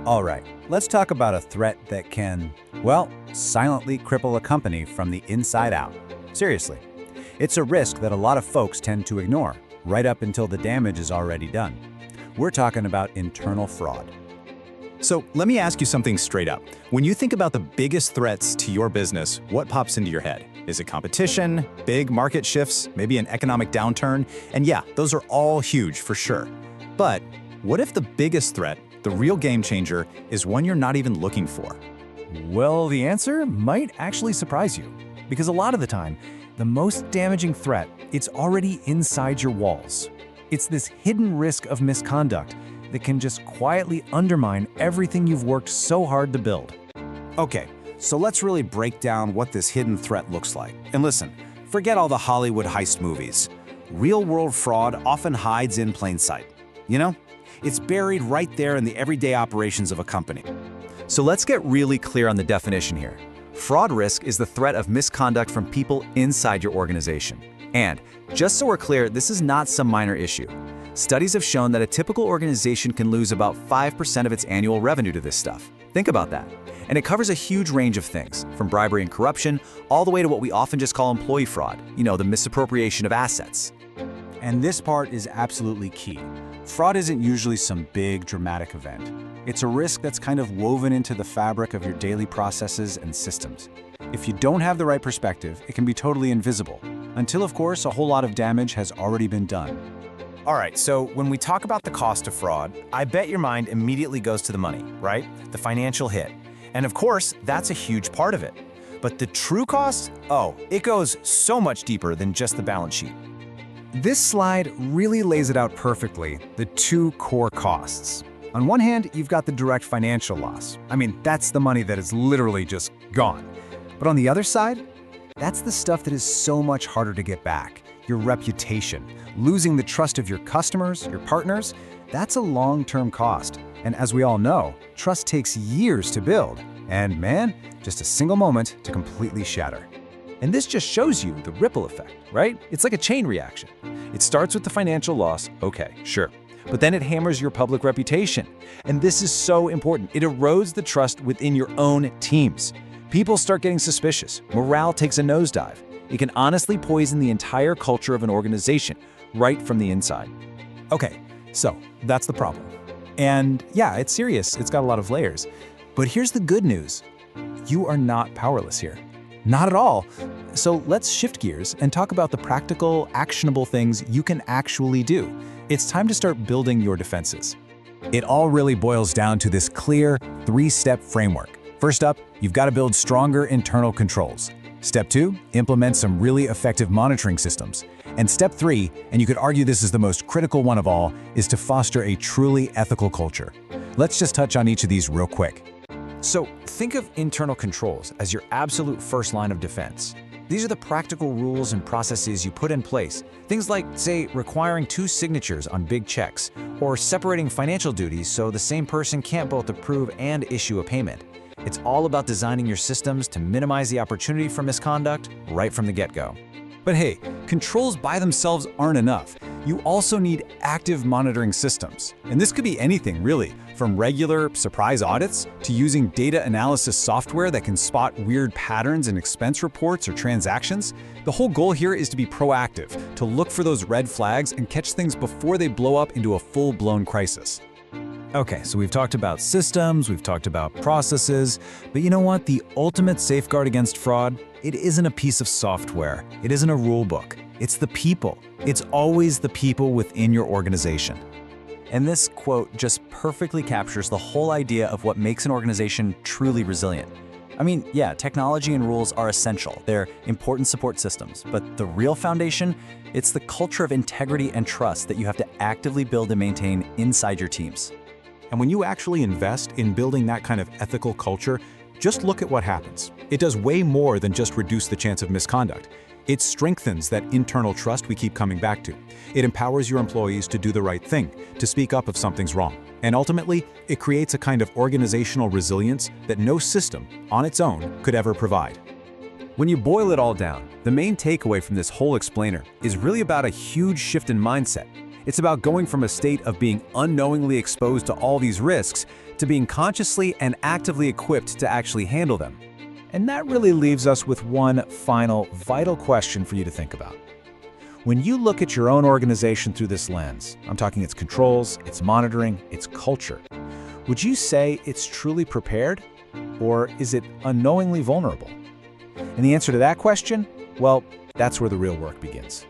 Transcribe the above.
All right, let's talk about a threat that can, well, silently cripple a company from the inside out. Seriously, it's a risk that a lot of folks tend to ignore, right up until the damage is already done. We're talking about internal fraud. So let me ask you something straight up. When you think about the biggest threats to your business, what pops into your head? Is it competition, big market shifts, maybe an economic downturn? And yeah, those are all huge for sure. But what if the biggest threat, the real game changer, is one you're not even looking for? Well, the answer might actually surprise you, because a lot of the time, the most damaging threat, it's already inside your walls. It's this hidden risk of misconduct that can just quietly undermine everything you've worked so hard to build. Okay, so let's really break down what this hidden threat looks like. And listen, forget all the Hollywood heist movies. Real-world fraud often hides in plain sight. You know, it's buried right there in the everyday operations of a company. So let's get really clear on the definition here. Fraud risk is the threat of misconduct from people inside your organization. And just so we're clear, this is not some minor issue. Studies have shown that a typical organization can lose about 5% of its annual revenue to this stuff. Think about that. And it covers a huge range of things, from bribery and corruption, all the way to what we often just call employee fraud, the misappropriation of assets. And this part is absolutely key. Fraud isn't usually some big, dramatic event. It's a risk that's kind of woven into the fabric of your daily processes and systems. If you don't have the right perspective, it can be totally invisible, until, of course, a whole lot of damage has already been done. All right, so when we talk about the cost of fraud, I bet your mind immediately goes to the money, right? The financial hit. And of course, that's a huge part of it. But the true cost? Oh, it goes so much deeper than just the balance sheet. This slide really lays it out perfectly, the two core costs. On one hand, you've got the direct financial loss. I mean, that's the money that is literally just gone. But on the other side, that's the stuff that is so much harder to get back. Your reputation, losing the trust of your customers, your partners, that's a long-term cost. And as we all know, trust takes years to build. And man, just a single moment to completely shatter. And this just shows you the ripple effect, right? It's like a chain reaction. It starts with the financial loss, okay, sure. But then it hammers your public reputation. And this is so important. It erodes the trust within your own teams. People start getting suspicious. Morale takes a nosedive. It can honestly poison the entire culture of an organization, right from the inside. Okay, so that's the problem. And yeah, it's serious. It's got a lot of layers. But here's the good news. You are not powerless here. Not at all. So let's shift gears and talk about the practical, actionable things you can actually do. It's time to start building your defenses. It all really boils down to this clear, three-step framework. First up, you've got to build stronger internal controls. Step 2, implement some really effective monitoring systems. And step 3, and you could argue this is the most critical one of all, is to foster a truly ethical culture. Let's just touch on each of these real quick. So think of internal controls as your absolute first line of defense. These are the practical rules and processes you put in place. Things like, say, requiring 2 signatures on big checks, or separating financial duties so the same person can't both approve and issue a payment. It's all about designing your systems to minimize the opportunity for misconduct right from the get-go. But hey, controls by themselves aren't enough. You also need active monitoring systems. And this could be anything, really, from regular surprise audits to using data analysis software that can spot weird patterns in expense reports or transactions. The whole goal here is to be proactive, to look for those red flags and catch things before they blow up into a full-blown crisis. Okay, so we've talked about systems, we've talked about processes, but you know what? The ultimate safeguard against fraud, it isn't a piece of software. It isn't a rule book. It's the people. It's always the people within your organization. And this quote just perfectly captures the whole idea of what makes an organization truly resilient. I mean, yeah, technology and rules are essential. They're important support systems, but the real foundation, it's the culture of integrity and trust that you have to actively build and maintain inside your teams. And when you actually invest in building that kind of ethical culture, just look at what happens. It does way more than just reduce the chance of misconduct. It strengthens that internal trust we keep coming back to. It empowers your employees to do the right thing, to speak up if something's wrong. And ultimately, it creates a kind of organizational resilience that no system, on its own, could ever provide. When you boil it all down, the main takeaway from this whole explainer is really about a huge shift in mindset. It's about going from a state of being unknowingly exposed to all these risks to being consciously and actively equipped to actually handle them. And that really leaves us with one final, vital question for you to think about. When you look at your own organization through this lens, I'm talking its controls, its monitoring, its culture, would you say it's truly prepared? Or is it unknowingly vulnerable? And the answer to that question, well, that's where the real work begins.